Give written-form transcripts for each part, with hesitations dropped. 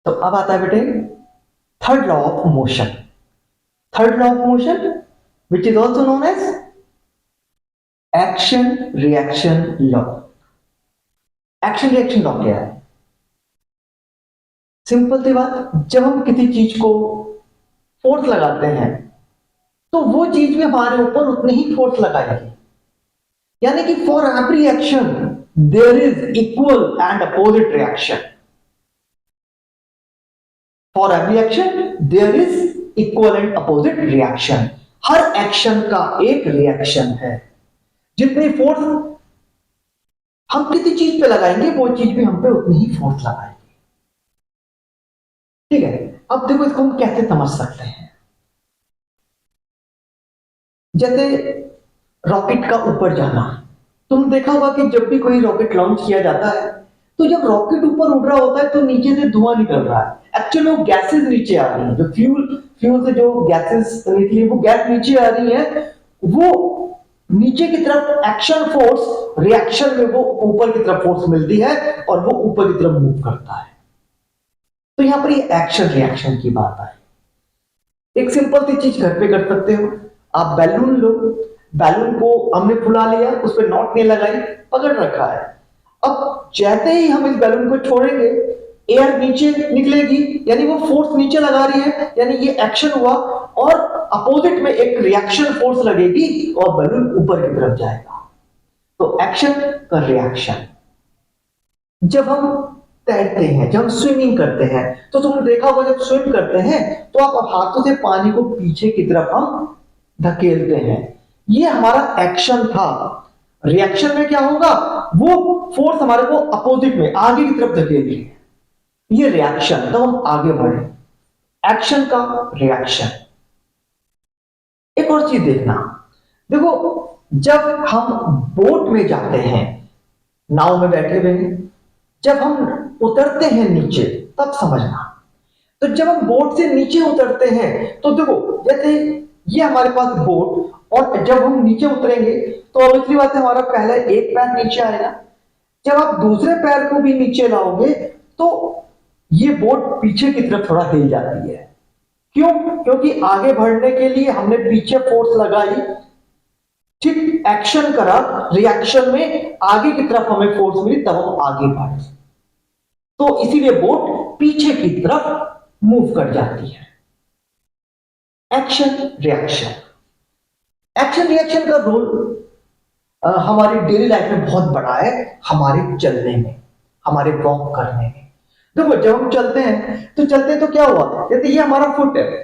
तो अब आता है बेटे third law of motion. Third law of motion which is also known as action reaction law. Action reaction law क्या है? सिंपल सी बात, जब हम किसी चीज को फोर्स लगाते हैं तो वो चीज भी हमारे ऊपर उतनी ही फोर्स लगाएगी। यानी कि for every action there is equal and opposite reaction. For every action there is equal and opposite reaction. हर एक्शन का एक रिएक्शन है। जितनी फोर्स हम किसी चीज पे लगाएंगे वो चीज भी हम पे उतनी ही फोर्स लगाएगी। ठीक है, अब देखो इसको हम कैसे समझ सकते हैं। जैसे रॉकेट का ऊपर जाना, तुम देखा होगा कि जब भी कोई रॉकेट लॉन्च किया जाता है तो जब रॉकेट ऊपर उड़ रहा होता है तो नीचे से धुआं निकल रहा है। एक्चुअली वो गैसेस नीचे आ रही है, जो फ्यूल से जो गैसेस निकली वो गैस नीचे आ रही है। वो नीचे की तरफ एक्शन फोर्स, रिएक्शन में वो ऊपर की तरफ फोर्स मिलती है और वो ऊपर की तरफ मूव करता है। तो यहां पर ये एक्शन रिएक्शन की बात आई। एक सिंपल सी चीज घर पे कर सकते हो, आप बैलून लो, बैलून को हमने फुला लिया, उस पर नॉट नहीं लगाई, पकड़ रखा है। अब जैसे ही हम इस बैलून को छोड़ेंगे एयर नीचे निकलेगी, यानी वो फोर्स नीचे लगा रही है, यानी ये एक्शन हुआ। और अपोजिट में एक रिएक्शन फोर्स लगेगी और बैलून ऊपर की तरफ जाएगा। तो एक्शन का रिएक्शन। जब हम तैरते हैं, जब हम स्विमिंग करते हैं, तो तुमने देखा होगा जब स्विम करते हैं तो आप हाथों से पानी को पीछे की तरफ हम धकेलते हैं। ये हमारा एक्शन था। रिएक्शन में क्या होगा, वो फोर्स हमारे को अपोजिट में आगे की तरफ धकेल रही है, ये रिएक्शन, तब हम आगे बढ़े। एक्शन का रिएक्शन। एक और चीज देखना, देखो जब हम बोट में जाते हैं, नाव में बैठे हुए हैं, जब हम उतरते हैं नीचे तब समझना। तो जब हम बोट से नीचे उतरते हैं तो देखो जैसे ये हमारे पास बोट, और जब हम नीचे उतरेंगे तो ऑब्वियसली बात है हमारा पहला एक पैर नीचे आएगा। जब आप दूसरे पैर को भी नीचे लाओगे तो ये बोट पीछे की तरफ थोड़ा हिल जाती है। क्यों? क्योंकि आगे बढ़ने के लिए हमने पीछे फोर्स लगाई, ठीक एक्शन करा, रिएक्शन में आगे की तरफ हमें फोर्स मिली, तब हम आगे बढ़े। तो इसीलिए बोट पीछे की तरफ मूव कर जाती है। Action reaction. एक्शन रिएक्शन का रोल हमारी डेली लाइफ में बहुत बड़ा है, हमारे चलने में, हमारे वॉक करने में। देखो जब हम चलते हैं तो क्या हुआ, जैसे ये हमारा फुट है,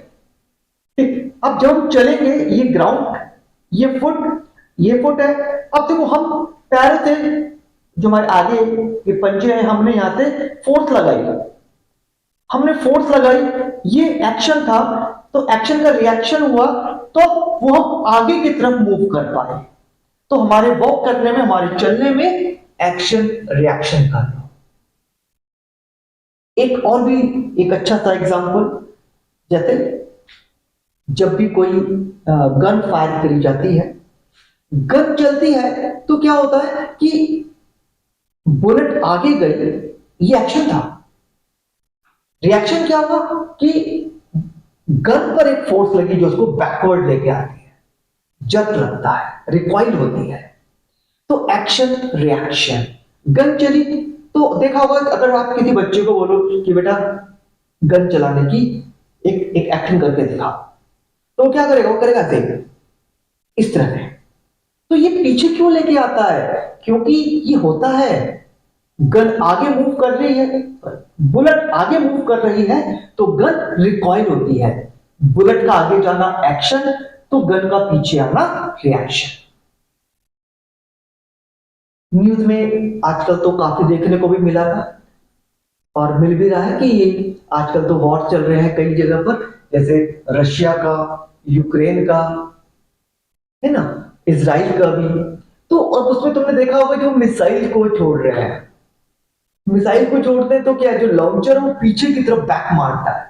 ठीक। अब जब हम चलेंगे ये ग्राउंड, ये फुट है। अब देखो हम पैर से जो हमारे आगे ये पंजे हैं, हमने यहां से फोर्स लगाई, ये एक्शन था। तो एक्शन का रिएक्शन हुआ तो वो हम आगे की तरफ मूव कर पाए। तो हमारे वॉक करने में, हमारे चलने में एक्शन रिएक्शन कर लो। एक और भी एक अच्छा सा एग्जांपल, जैसे जब भी कोई गन फायर करी जाती है, गन चलती है तो क्या होता है कि बुलेट आगे गई, ये एक्शन था। रिएक्शन क्या हुआ कि गन पर एक फोर्स लगी जो उसको बैकवर्ड लेके आती है, जर्क लगता है, रिकॉइल होती है। तो एक्शन रिएक्शन। गन चली तो देखा होगा अगर आप किसी बच्चे को बोलो कि बेटा गन चलाने की एक एक्शन करके दिखाओ, तो क्या करेगा, वो करेगा देख इस तरह से। तो ये पीछे क्यों लेके आता है, क्योंकि ये होता है गन आगे मूव कर रही है, बुलेट आगे मूव कर रही है तो गन रिकॉइल होती है। बुलेट का आगे जाना एक्शन, तो गन का पीछे आना रिएक्शन। न्यूज में आजकल तो काफी देखने को भी मिला था और मिल भी रहा है कि ये आजकल तो वॉर चल रहे हैं कई जगह पर, जैसे रशिया का, यूक्रेन का, है ना, इजराइल का भी। तो और उसमें तुमने देखा होगा जो मिसाइल को छोड़ रहे हैं, मिसाइल को छोड़ते हैं तो क्या, जो लॉन्चर है वो पीछे की तरफ बैक मारता है,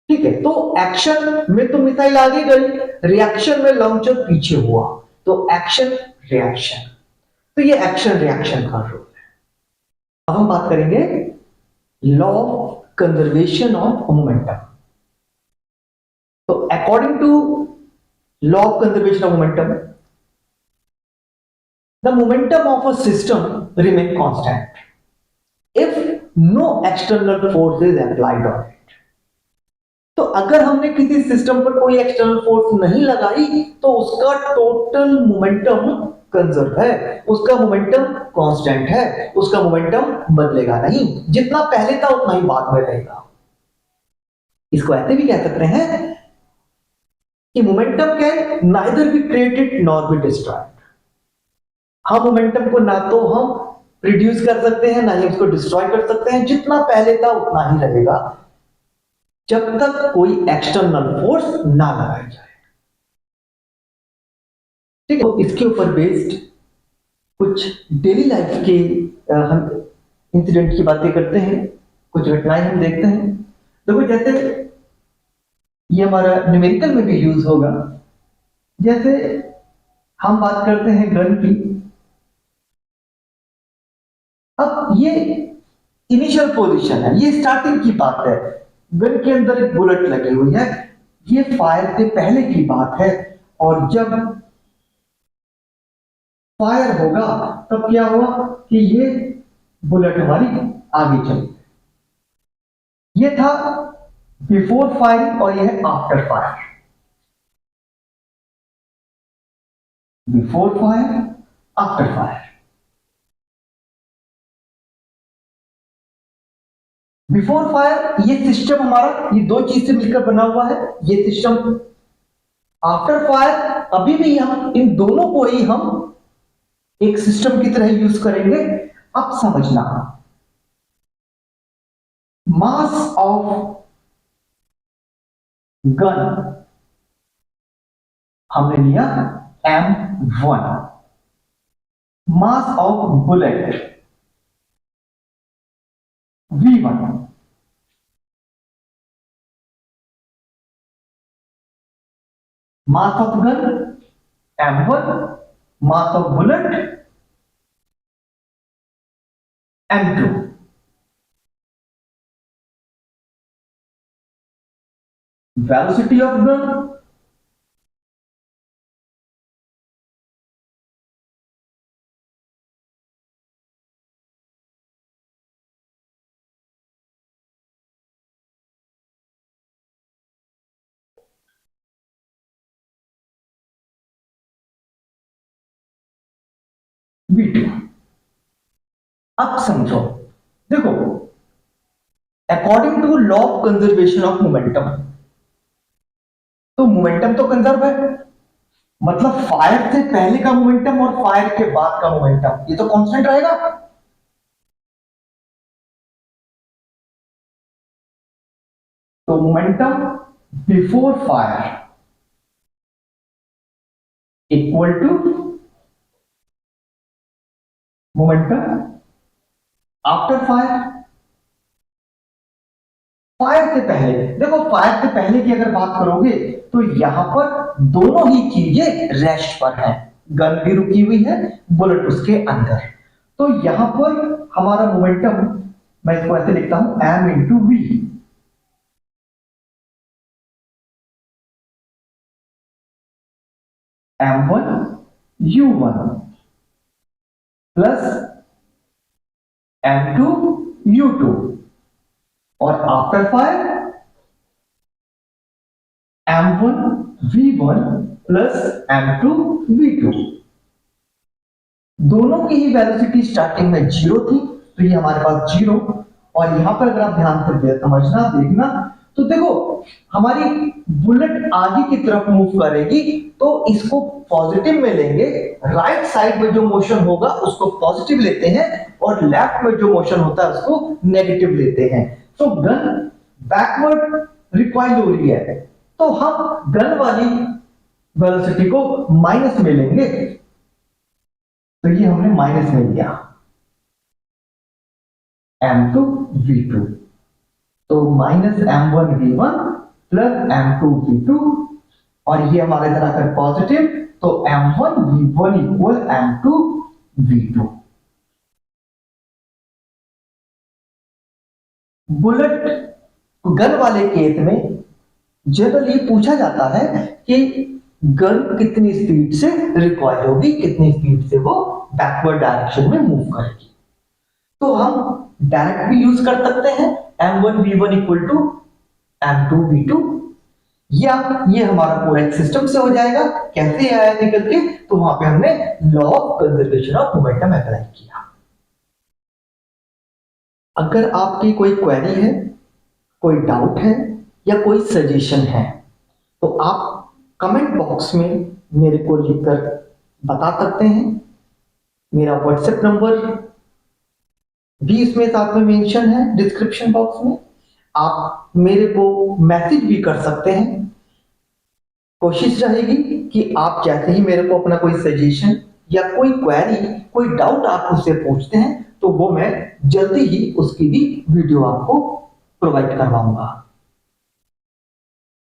ठीक है। तो एक्शन में तो मिसाइल आगे गई, रिएक्शन में लॉन्चर पीछे हुआ, तो एक्शन रिएक्शन। तो ये एक्शन रिएक्शन का रोल है। अब हम बात करेंगे law of conservation of momentum. तो according to law of conservation of momentum, the momentum of a system remain constant if no external force is applied on it। तो अगर हमने किसी सिस्टम पर कोई एक्सटर्नल फोर्स नहीं लगाई तो उसका टोटल मोमेंटम कंजर्व है, उसका मोमेंटम कांस्टेंट है, उसका मोमेंटम बदलेगा नहीं, जितना पहले था उतना ही बाद में रहेगा। इसको ऐसे भी कह सकते हैं कि momentum can neither be created nor be destroyed. हम मोमेंटम को ना तो हम रिड्यूस कर सकते हैं ना ही उसको डिस्ट्रॉय कर सकते हैं, जितना पहले था उतना ही रहेगा जब तक कोई एक्सटर्नल फोर्स ना लगाई जाए। ठीक है, तो इसके ऊपर बेस्ड कुछ डेली लाइफ के हम इंसिडेंट की बातें करते हैं, कुछ घटनाएं हम देखते हैं। देखो जैसे ये हमारा न्यूमेरिकल में भी यूज होगा, जैसे हम बात करते हैं गन की। अब ये इनिशियल पोजीशन है, ये स्टार्टिंग की बात है, गन के अंदर एक बुलेट लगी हुई है, ये फायर से पहले की बात है। और जब फायर होगा तब क्या हुआ कि ये बुलेट हमारी आगे चली। ये था बिफोर फायरिंग और ये है after fire. Before fire, after fire. Before fire ये सिस्टम हमारा, ये दो चीज से मिलकर बना हुआ है ये सिस्टम। आफ्टर फायर अभी भी हम इन दोनों को ही हम एक सिस्टम की तरह यूज करेंगे। अब समझना, मास ऑफ गन हमने लिया m1, mass of bullet v1, mass of gun m1, mass of bullet m2। Velocity of gun v2। अब समझो, देखो according to law of conservation of momentum, तो मोमेंटम तो कंजर्व है, मतलब फायर से पहले का मोमेंटम और फायर के बाद का मोमेंटम ये तो कांस्टेंट रहेगा। तो momentum before fire equal to momentum after fire. Fire से पहले, देखो फायर से पहले की अगर बात करोगे तो यहां पर दोनों ही चीजें रेस्ट पर हैं, गन भी रुकी हुई है, बुलेट उसके अंदर। तो यहां पर हमारा मोमेंटम, मैं इसको ऐसे लिखता हूं m into we. m1 u1 plus m2 u2 और after fire m1 v1 plus m2 v2। दोनों की ही वेलोसिटी स्टार्टिंग में 0 थी, तो ये हमारे पास 0। और यहां पर अगर आप ध्यान से समझना देखना, तो देखो हमारी बुलेट आगे की तरफ मूव करेगी तो इसको पॉजिटिव में लेंगे, राइट साइड में जो मोशन होगा उसको पॉजिटिव लेते हैं और लेफ्ट में जो मोशन होता है उसको नेगेटिव लेते हैं। तो गन बैकवर्ड रिकॉइल हो रही है, तो हम गन वाली वेलोसिटी को माइनस में लेंगे, तो ये हमने माइनस में लिया m2 v2। तो minus m1 v1 plus m2 v2 और ये हमारे इधर आकर पॉजिटिव, तो m1 v1 equal m2 v2। Bullet gun वाले केस में जनरली पूछा जाता है कि गन कितनी स्पीड से रिकॉइल होगी, कितनी स्पीड से वो बैकवर्ड डायरेक्शन में मूव करेगी। तो हम डायरेक्ट भी यूज कर सकते हैं m1v1 इक्वल टू m2v2, या ये हमारा पूरा एक सिस्टम से हो जाएगा। कैसे आया निकल के, तो वहां पे हमने law of conservation of momentum apply किया। अगर आपकी कोई क्वेरी है, कोई डाउट है या कोई सजेशन है, तो आप कमेंट बॉक्स में मेरे को लिखकर बता सकते हैं। मेरा व्हाट्सएप नंबर भी इसमें साथ में मेंशन है डिस्क्रिप्शन बॉक्स में। आप मेरे को मैसेज भी कर सकते हैं। कोशिश रहेगी कि आप जैसे ही मेरे को अपना कोई सजेशन या कोई क्वेरी, कोई डाउट आप उससे पूछते हैं, तो वो मैं जल्दी ही उसकी भी वीडियो आपको प्रोवाइड करवाऊंगा।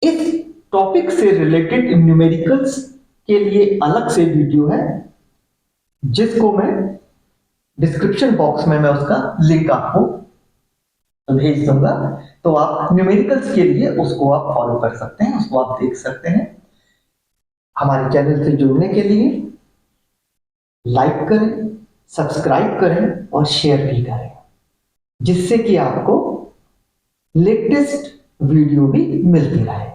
इस टॉपिक से रिलेटेड न्यूमेरिकल्स के लिए अलग से वीडियो है, जिसको मैं डिस्क्रिप्शन बॉक्स में मैं उसका लिंक आपको भेज दूंगा। तो आप न्यूमेरिकल्स के लिए उसको आप फॉलो कर सकते हैं, उसको आप देख सकते हैं। हमारे चैनल से जुड़ने के लिए लाइक करें, सब्सक्राइब करें और शेयर भी करें, जिससे कि आपको लेटेस्ट वीडियो भी मिलती रहे।